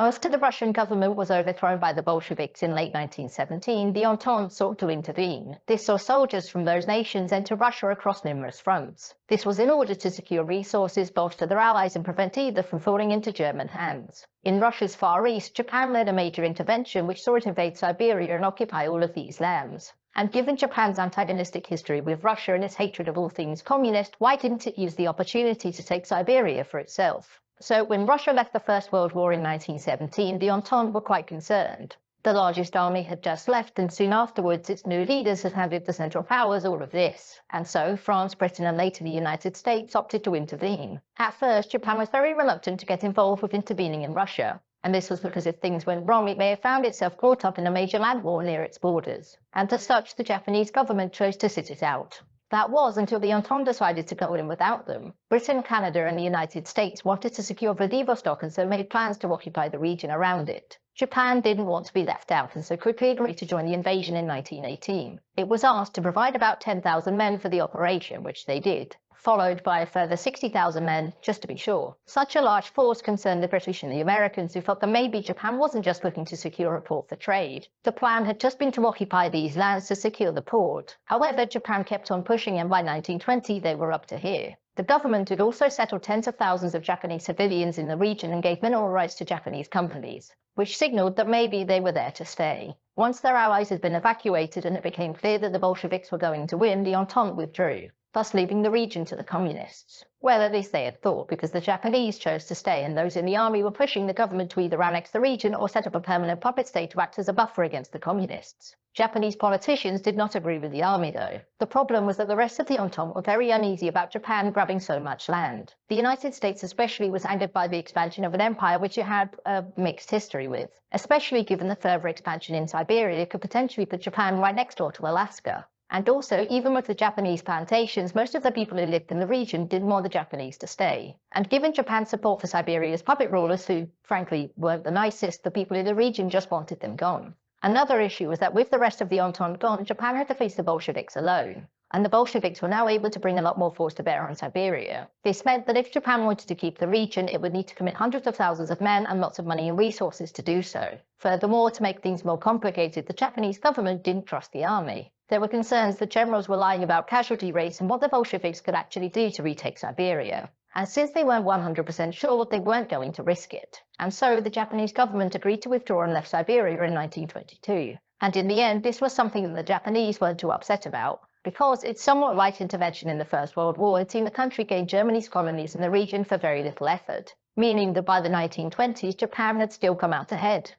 After the Russian government was overthrown by the Bolsheviks in late 1917, the Entente sought to intervene. This saw soldiers from those nations enter Russia across numerous fronts. This was in order to secure resources, bolster their allies, and prevent either from falling into German hands. In Russia's Far East, Japan led a major intervention which saw it invade Siberia and occupy all of these lands. And given Japan's antagonistic history with Russia and its hatred of all things communist, why didn't it use the opportunity to take Siberia for itself? So when Russia left the First World War in 1917, the Entente were quite concerned. The largest army had just left, and soon afterwards its new leaders had handed the Central Powers all of this. And so France, Britain and later the United States opted to intervene. At first, Japan was very reluctant to get involved with intervening in Russia. And this was because if things went wrong, it may have found itself caught up in a major land war near its borders. And as such, the Japanese government chose to sit it out. That was until the Entente decided to go in without them. Britain, Canada and the United States wanted to secure Vladivostok and so made plans to occupy the region around it. Japan didn't want to be left out and so quickly agreed to join the invasion in 1918. It was asked to provide about 10,000 men for the operation, which they did, followed by a further 60,000 men, just to be sure. Such a large force concerned the British and the Americans, who felt that maybe Japan wasn't just looking to secure a port for trade. The plan had just been to occupy these lands to secure the port. However, Japan kept on pushing and by 1920 they were up to here. The government had also settled tens of thousands of Japanese civilians in the region and gave mineral rights to Japanese companies, which signaled that maybe they were there to stay. Once their allies had been evacuated and it became clear that the Bolsheviks were going to win, the Entente withdrew, thus leaving the region to the communists. Well, at least they had thought, because the Japanese chose to stay and those in the army were pushing the government to either annex the region or set up a permanent puppet state to act as a buffer against the communists. Japanese politicians did not agree with the army though. The problem was that the rest of the Entente were very uneasy about Japan grabbing so much land. The United States especially was angered by the expansion of an empire which it had a mixed history with, especially given the further expansion in Siberia could potentially put Japan right next door to Alaska. And also, even with the Japanese plantations, most of the people who lived in the region didn't want the Japanese to stay. And given Japan's support for Siberia's puppet rulers, who frankly weren't the nicest, the people in the region just wanted them gone. Another issue was that with the rest of the Entente gone, Japan had to face the Bolsheviks alone. And the Bolsheviks were now able to bring a lot more force to bear on Siberia. This meant that if Japan wanted to keep the region, it would need to commit hundreds of thousands of men and lots of money and resources to do so. Furthermore, to make things more complicated, the Japanese government didn't trust the army. There were concerns that generals were lying about casualty rates and what the Bolsheviks could actually do to retake Siberia. And since they weren't 100% sure, they weren't going to risk it. And so the Japanese government agreed to withdraw and left Siberia in 1922. And in the end, this was something that the Japanese weren't too upset about, because its somewhat light intervention in the First World War had seen the country gain Germany's colonies in the region for very little effort, meaning that by the 1920s, Japan had still come out ahead.